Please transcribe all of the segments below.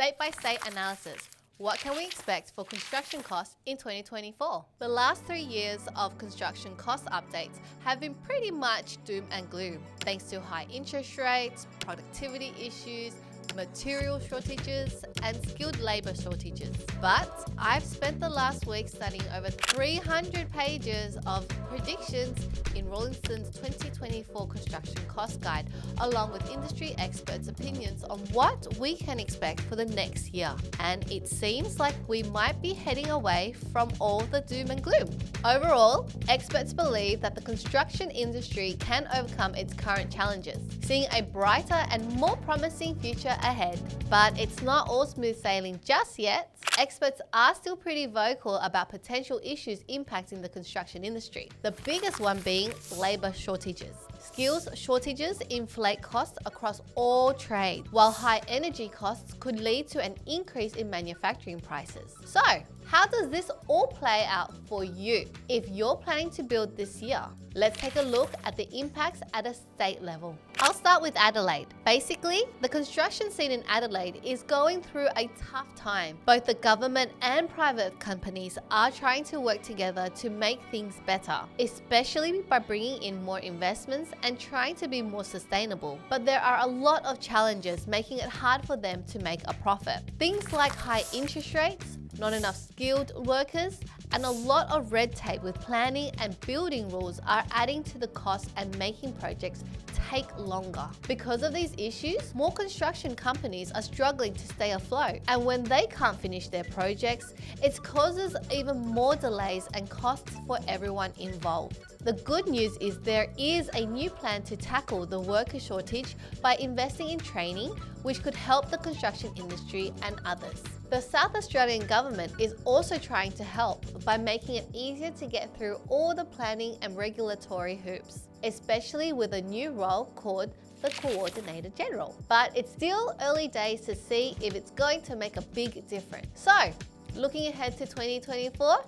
State-by-state analysis. What can we expect for construction costs in 2024? The last 3 years of construction cost updates have been pretty much doom and gloom, thanks to high interest rates, productivity issues, material shortages, and skilled labour shortages. But I've spent the last week studying over 300 pages of predictions in Rawlinson's 2024 construction cost guide, along with industry experts' opinions on what we can expect for the next year. And it seems like we might be heading away from all the doom and gloom. Overall, experts believe that the construction industry can overcome its current challenges, seeing a brighter and more promising future ahead. But it's not all smooth sailing just yet. Experts are still pretty vocal about potential issues impacting the construction industry, the biggest one being labour shortages. Skills shortages inflate costs across all trades, while high energy costs could lead to an increase in manufacturing prices. So, how does this all play out for you if you're planning to build this year? Let's take a look at the impacts at a state level. I'll start with Adelaide. Basically, the construction scene in Adelaide is going through a tough time. Both the government and private companies are trying to work together to make things better, especially by bringing in more investments and trying to be more sustainable. But there are a lot of challenges making it hard for them to make a profit. Things like high interest rates, not enough skilled workers, and a lot of red tape with planning and building rules are adding to the cost and making projects take longer. Because of these issues, more construction companies are struggling to stay afloat, and when they can't finish their projects, it causes even more delays and costs for everyone involved. The good news is there is a new plan to tackle the worker shortage by investing in training, which could help the construction industry and others. The South Australian government is also trying to help by making it easier to get through all the planning and regulatory hoops, especially with a new role called the Coordinator General. But it's still early days to see if it's going to make a big difference. So, looking ahead to 2024,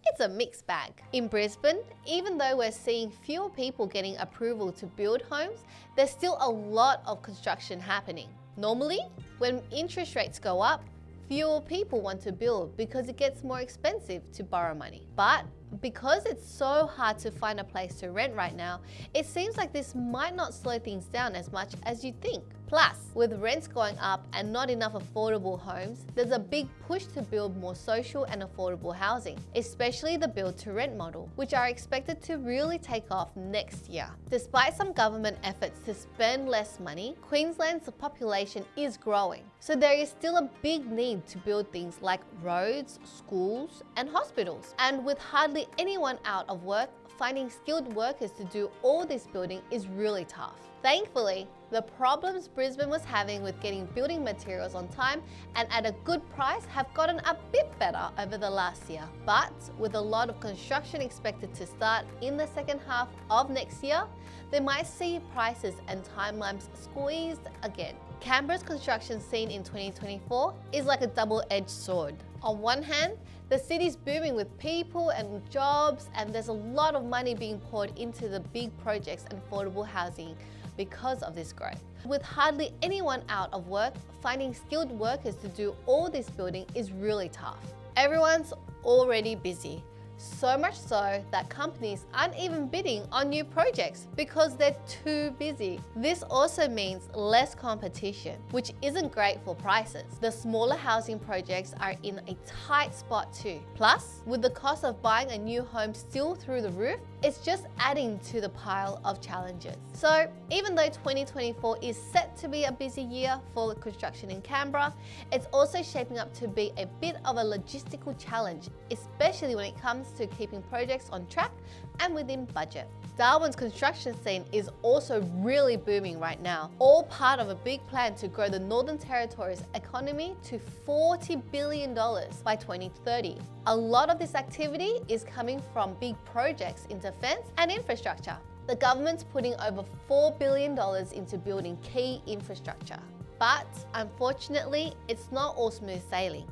it's a mixed bag. In Brisbane, even though we're seeing fewer people getting approval to build homes, there's still a lot of construction happening. Normally, when interest rates go up, fewer people want to build because it gets more expensive to borrow money. But because it's so hard to find a place to rent right now, it seems like this might not slow things down as much as you think. Plus, with rents going up and not enough affordable homes, there's a big push to build more social and affordable housing, especially the build-to-rent model, which are expected to really take off next year. Despite some government efforts to spend less money, Queensland's population is growing, so there is still a big need to build things like roads, schools, and hospitals. And with hardly anyone out of work, finding skilled workers to do all this building is really tough. Thankfully, the problems Brisbane was having with getting building materials on time and at a good price have gotten a bit better over the last year. But with a lot of construction expected to start in the second half of next year, they might see prices and timelines squeezed again. Canberra's construction scene in 2024 is like a double-edged sword. On one hand, the city's booming with people and jobs, and there's a lot of money being poured into the big projects and affordable housing because of this growth. With hardly anyone out of work, finding skilled workers to do all this building is really tough. Everyone's already busy. So much so that companies aren't even bidding on new projects because they're too busy. This also means less competition, which isn't great for prices. The smaller housing projects are in a tight spot too. Plus, with the cost of buying a new home still through the roof, it's just adding to the pile of challenges. So, even though 2024 is set to be a busy year for construction in Canberra, it's also shaping up to be a bit of a logistical challenge, especially when it comes to keeping projects on track and within budget. Darwin's construction scene is also really booming right now, all part of a big plan to grow the Northern Territory's economy to $40 billion by 2030. A lot of this activity is coming from big projects in defence and infrastructure. The government's putting over $4 billion into building key infrastructure. But unfortunately, it's not all smooth sailing.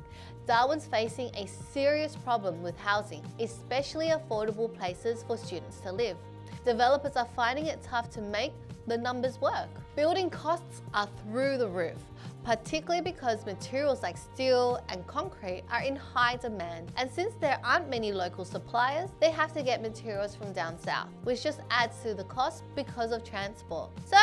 Darwin's facing a serious problem with housing, especially affordable places for students to live. Developers are finding it tough to make the numbers work. Building costs are through the roof, particularly because materials like steel and concrete are in high demand. And since there aren't many local suppliers, they have to get materials from down south, which just adds to the cost because of transport. So,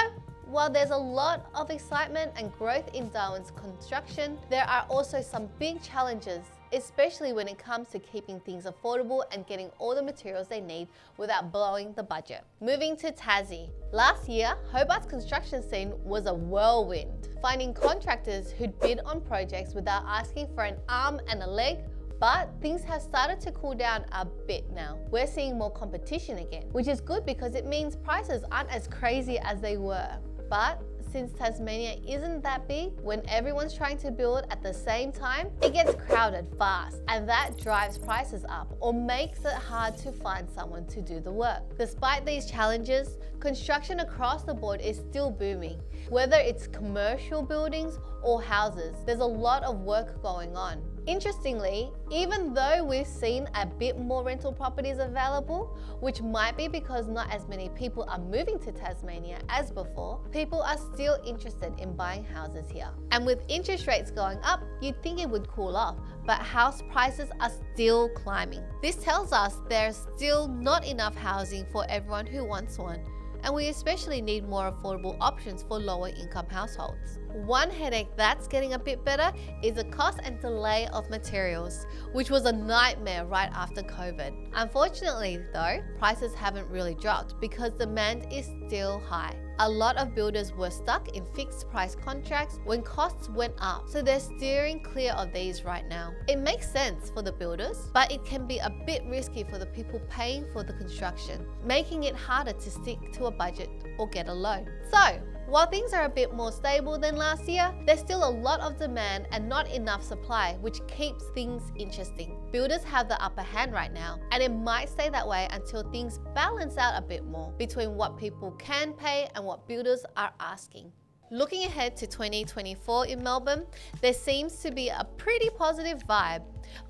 while there's a lot of excitement and growth in Darwin's construction, there are also some big challenges, especially when it comes to keeping things affordable and getting all the materials they need without blowing the budget. Moving to Tassie. Last year, Hobart's construction scene was a whirlwind, finding contractors who'd bid on projects without asking for an arm and a leg. But things have started to cool down a bit now. We're seeing more competition again, which is good because it means prices aren't as crazy as they were. But since Tasmania isn't that big, when everyone's trying to build at the same time, it gets crowded fast, and that drives prices up or makes it hard to find someone to do the work. Despite these challenges, construction across the board is still booming. Whether it's commercial buildings or houses, there's a lot of work going on. Interestingly, even though we've seen a bit more rental properties available, which might be because not as many people are moving to Tasmania as before, people are still interested in buying houses here. And with interest rates going up, you'd think it would cool off, but house prices are still climbing. This tells us there's still not enough housing for everyone who wants one, and we especially need more affordable options for lower income households. One headache that's getting a bit better is the cost and delay of materials, which was a nightmare right after COVID. Unfortunately though, prices haven't really dropped because demand is still high. A lot of builders were stuck in fixed price contracts when costs went up, so they're steering clear of these right now. It makes sense for the builders, but it can be a bit risky for the people paying for the construction, making it harder to stick to a budget or get a loan. So, while things are a bit more stable than last year, there's still a lot of demand and not enough supply, which keeps things interesting. Builders have the upper hand right now, and it might stay that way until things balance out a bit more between what people can pay and what builders are asking. Looking ahead to 2024 in Melbourne, there seems to be a pretty positive vibe.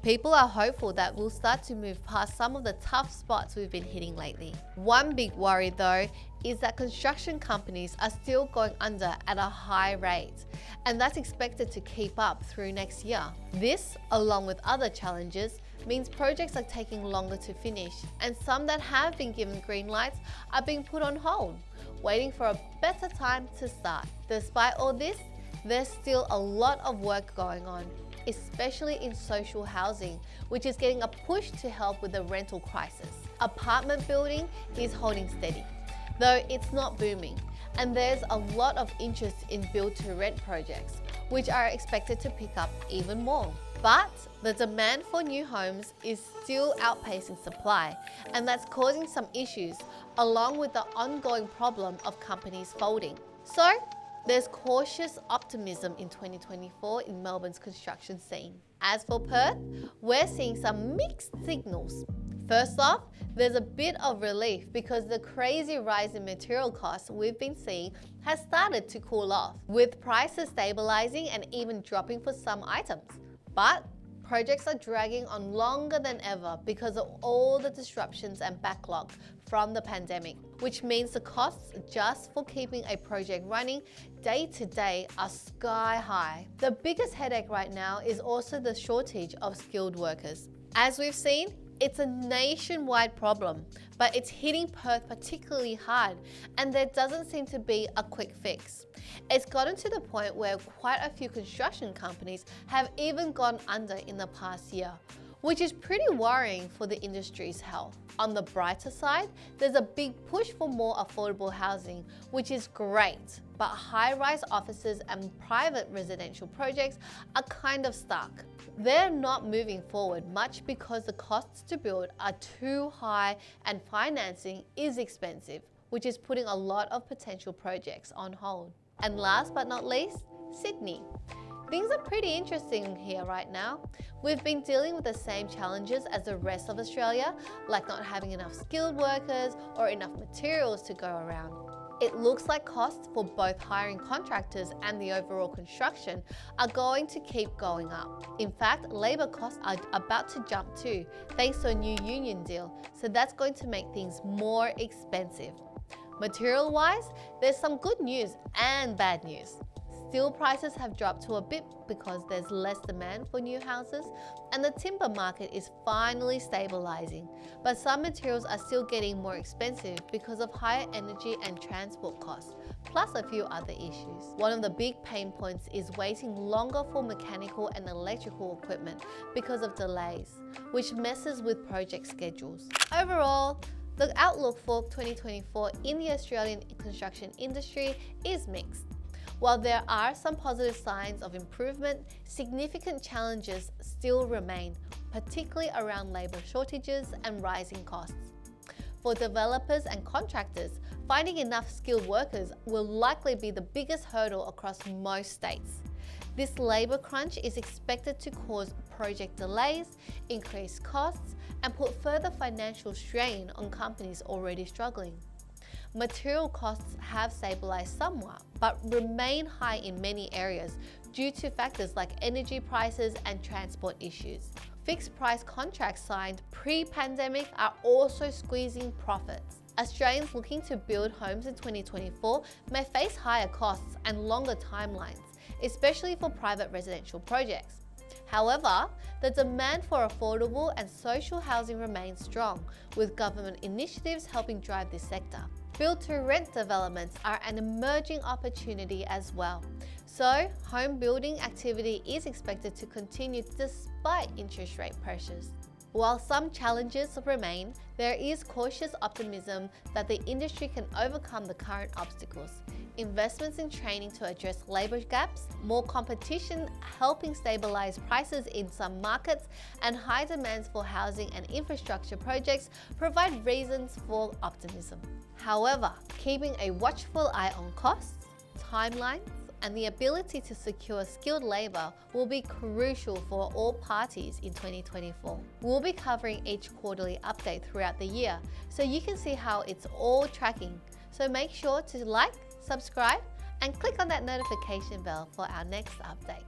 People are hopeful that we'll start to move past some of the tough spots we've been hitting lately. One big worry though is that construction companies are still going under at a high rate, and that's expected to keep up through next year. This, along with other challenges, means projects are taking longer to finish, and some that have been given green lights are being put on hold, waiting for a better time to start. Despite all this, there's still a lot of work going on, especially in social housing, which is getting a push to help with the rental crisis. Apartment building is holding steady, though it's not booming, and there's a lot of interest in build-to-rent projects, which are expected to pick up even more. But the demand for new homes is still outpacing supply, and that's causing some issues, along with the ongoing problem of companies folding. So, there's cautious optimism in 2024 in Melbourne's construction scene. As for Perth, we're seeing some mixed signals. First off, there's a bit of relief because the crazy rise in material costs we've been seeing has started to cool off, with prices stabilizing and even dropping for some items. But projects are dragging on longer than ever because of all the disruptions and backlog from the pandemic, which means the costs just for keeping a project running day to day are sky high. The biggest headache right now is also the shortage of skilled workers. As we've seen, it's a nationwide problem, but it's hitting Perth particularly hard, and there doesn't seem to be a quick fix. It's gotten to the point where quite a few construction companies have even gone under in the past year, which is pretty worrying for the industry's health. On the brighter side, there's a big push for more affordable housing, which is great, but high-rise offices and private residential projects are kind of stuck. They're not moving forward much because the costs to build are too high and financing is expensive, which is putting a lot of potential projects on hold. And last but not least, Sydney. Things are pretty interesting here right now. We've been dealing with the same challenges as the rest of Australia, like not having enough skilled workers or enough materials to go around. It looks like costs for both hiring contractors and the overall construction are going to keep going up. In fact, labour costs are about to jump too, thanks to a new union deal, so that's going to make things more expensive. Material-wise, there's some good news and bad news. Steel prices have dropped to a bit because there's less demand for new houses, and the timber market is finally stabilizing. But some materials are still getting more expensive because of higher energy and transport costs, plus a few other issues. One of the big pain points is waiting longer for mechanical and electrical equipment because of delays, which messes with project schedules. Overall, the outlook for 2024 in the Australian construction industry is mixed. While there are some positive signs of improvement, significant challenges still remain, particularly around labour shortages and rising costs. For developers and contractors, finding enough skilled workers will likely be the biggest hurdle across most states. This labour crunch is expected to cause project delays, increase costs, and put further financial strain on companies already struggling. Material costs have stabilized somewhat, but remain high in many areas due to factors like energy prices and transport issues. Fixed price contracts signed pre-pandemic are also squeezing profits. Australians looking to build homes in 2024 may face higher costs and longer timelines, especially for private residential projects. However, the demand for affordable and social housing remains strong, with government initiatives helping drive this sector. Build-to-rent developments are an emerging opportunity as well. So, home building activity is expected to continue despite interest rate pressures. While some challenges remain, there is cautious optimism that the industry can overcome the current obstacles. Investments in training to address labour gaps, more competition helping stabilise prices in some markets, and high demands for housing and infrastructure projects provide reasons for optimism. However, keeping a watchful eye on costs, timelines, and the ability to secure skilled labour will be crucial for all parties in 2024. We'll be covering each quarterly update throughout the year, so you can see how it's all tracking. So make sure to like, subscribe, and click on that notification bell for our next update.